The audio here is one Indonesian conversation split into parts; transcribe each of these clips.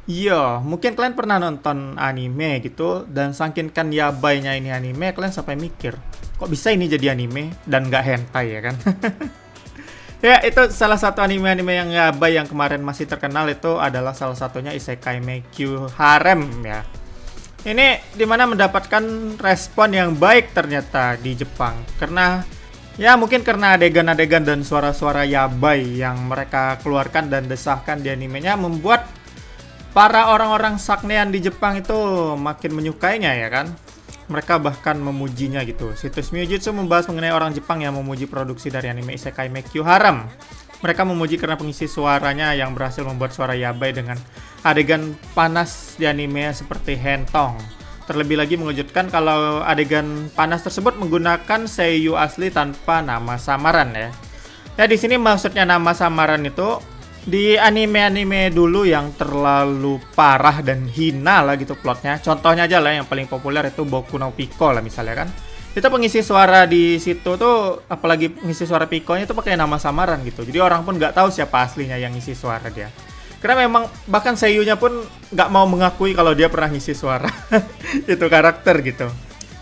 Iya, mungkin kalian pernah nonton anime gitu, dan saking kan yabainya ini anime, kalian sampai mikir, kok bisa ini jadi anime dan nggak hentai ya kan? Ya, itu salah satu anime-anime yang yabai yang kemarin masih terkenal itu adalah salah satunya Isekai Mekyu Harem ya. Ini dimana mendapatkan respon yang baik ternyata di Jepang. Karena ya mungkin karena adegan-adegan dan suara-suara yabai yang mereka keluarkan dan desahkan di animenya membuat para orang-orang saknean di Jepang itu makin menyukainya ya kan. Mereka bahkan memujinya gitu. Situs Mujutsu membahas mengenai orang Jepang yang memuji produksi dari anime Isekai Mekyu Harem. Mereka memuji karena pengisi suaranya yang berhasil membuat suara yabai dengan adegan panas di anime seperti Hentong. Terlebih lagi mengejutkan kalau adegan panas tersebut menggunakan seiyuu asli tanpa nama samaran ya. Ya di sini maksudnya nama samaran itu di anime-anime dulu yang terlalu parah dan hina lah gitu plotnya. Contohnya aja lah yang paling populer itu Boku no Pico lah misalnya kan. Itu pengisi suara di situ tuh, apalagi pengisi suara Pico-nya itu pakai nama samaran gitu. Jadi orang pun nggak tahu siapa aslinya yang ngisi suara dia. Karena memang bahkan seiyunya pun nggak mau mengakui kalau dia pernah ngisi suara itu karakter gitu.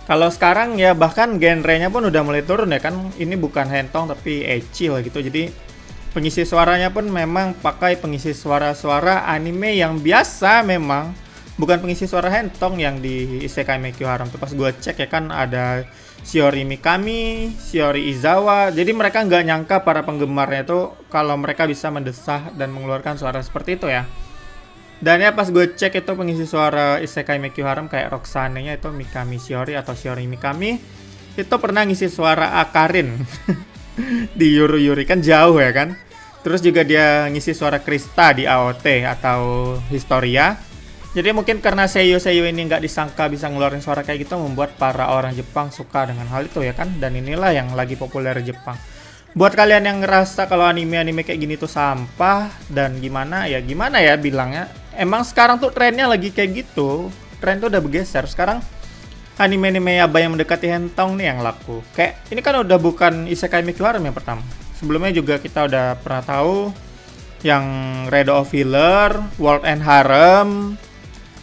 Kalau sekarang ya bahkan genrenya pun udah mulai turun ya kan. Ini bukan hentong tapi ecchi lah gitu. Jadi pengisi suaranya pun memang pakai pengisi suara-suara anime yang biasa memang. Bukan pengisi suara hentong yang di Isekai Mekyu Harem tuh pas gue cek ya kan ada Shiori Mikami, Shiori Izawa. Jadi mereka nggak nyangka para penggemarnya itu kalau mereka bisa mendesah dan mengeluarkan suara seperti itu ya. Dan ya pas gue cek itu pengisi suara Isekai Mekyu Harem kayak Roxane-nya itu Mikami Shiori atau Shiori Mikami itu pernah ngisi suara Akarin di Yuru Yuri kan jauh ya kan. Terus juga dia ngisi suara Krista di AOT atau Historia. Jadi mungkin karena seiyuu ini nggak disangka bisa ngeluarin suara kayak gitu membuat para orang Jepang suka dengan hal itu ya kan. Dan inilah yang lagi populer di Jepang. Buat kalian yang ngerasa kalau anime-anime kayak gini tuh sampah dan gimana ya bilangnya. Emang sekarang tuh trennya lagi kayak gitu. Tren tuh udah bergeser. Sekarang anime-anime yabai yang mendekati hentong nih yang laku. Kayak ini kan udah bukan Isekai Mekyu Harem yang pertama. Sebelumnya juga kita udah pernah tahu yang Red of Healer, World End Harem,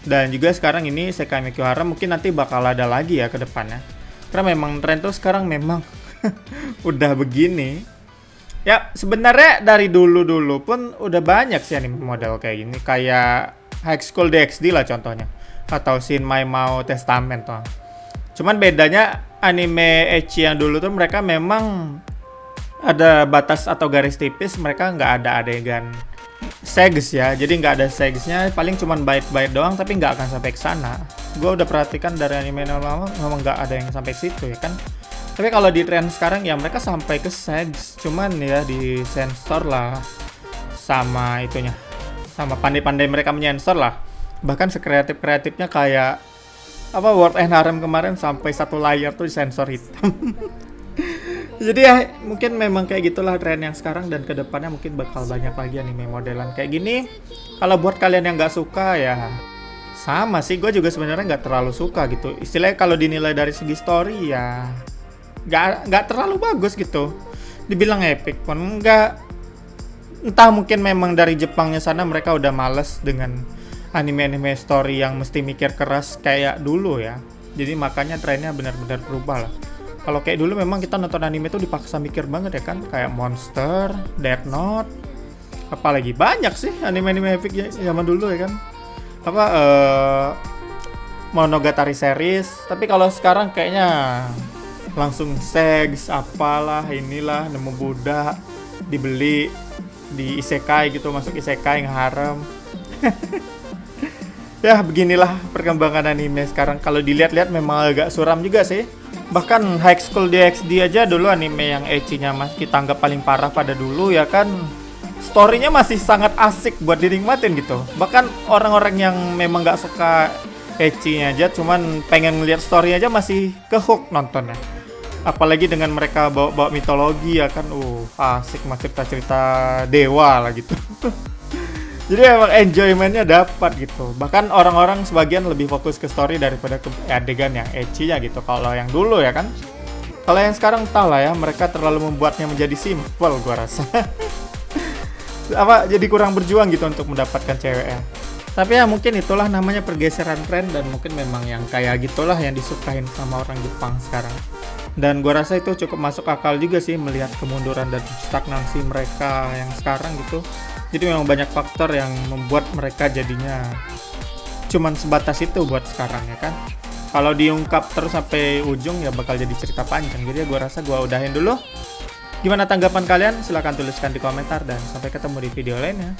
dan juga sekarang ini Isekai Mekyu Harem mungkin nanti bakal ada lagi ya ke depannya. Karena memang tren tuh sekarang memang udah begini. Ya sebenarnya dari dulu-dulu pun udah banyak sih anime model kayak gini. Kayak High School DxD lah contohnya. Atau Shin Mai Mao Testament tuh. Cuman bedanya anime ecchi yang dulu tuh mereka memang ada batas atau garis tipis, mereka nggak ada adegan segs ya, jadi nggak ada segsnya, paling cuman bait-bait doang tapi nggak akan sampai ke sana. Gue udah perhatikan dari anime lama memang nggak ada yang sampai situ ya kan. Tapi kalau di tren sekarang ya mereka sampai ke segs, cuman ya di sensor lah sama itunya, sama pandai-pandai mereka menyensor lah. Bahkan sekreatif-kreatifnya kayak apa World End Harem kemarin sampai satu layar tuh disensor hitam. Jadi ya mungkin memang kayak gitulah tren yang sekarang dan kedepannya mungkin bakal banyak lagi anime modelan kayak gini. Kalau buat kalian yang nggak suka ya sama sih, gue juga sebenarnya nggak terlalu suka gitu. Istilahnya kalau dinilai dari segi story ya nggak terlalu bagus gitu. Dibilang epic pun nggak. Entah mungkin memang dari Jepangnya sana mereka udah males dengan anime-anime story yang mesti mikir keras kayak dulu ya. Jadi makanya trennya benar-benar berubah lah. Kalau kayak dulu memang kita nonton anime tuh dipaksa mikir banget ya kan, kayak Monster, Death Note, apalagi banyak sih anime-anime epic ya zaman dulu ya kan. Apa Monogatari series, tapi kalau sekarang kayaknya langsung segs apalah inilah nemu budak dibeli di isekai gitu, masuk isekai ngeharem. Ya beginilah perkembangan anime sekarang. Kalau dilihat-lihat memang agak suram juga sih. Bahkan High School DxD aja dulu anime yang ecchinya mas kita anggap paling parah pada dulu ya kan. Storynya masih sangat asik buat dinikmatin gitu. Bahkan orang-orang yang memang nggak suka ecchinya aja, cuman pengen ngeliat story aja masih kehook nontonnya. Apalagi dengan mereka bawa-bawa mitologi ya kan, asik mas cerita-cerita dewa lah gitu. Jadi emang enjoymentnya dapat gitu. Bahkan orang-orang sebagian lebih fokus ke story daripada ke adegan yang ecchi-nya gitu. Kalau yang dulu ya kan. Kalau yang sekarang tau lah ya, mereka terlalu membuatnya menjadi simple gua rasa. Apa jadi kurang berjuang gitu untuk mendapatkan ceweknya. Tapi ya mungkin itulah namanya pergeseran tren, dan mungkin memang yang kayak gitulah yang disukain sama orang Jepang sekarang. Dan gua rasa itu cukup masuk akal juga sih melihat kemunduran dan stagnansi mereka yang sekarang gitu. Jadi memang banyak faktor yang membuat mereka jadinya cuman sebatas itu buat sekarang ya kan. Kalau diungkap terus sampai ujung ya bakal jadi cerita panjang. Jadi ya gua rasa gua udahin dulu. Gimana tanggapan kalian? Silahkan tuliskan di komentar, dan sampai ketemu di video lainnya.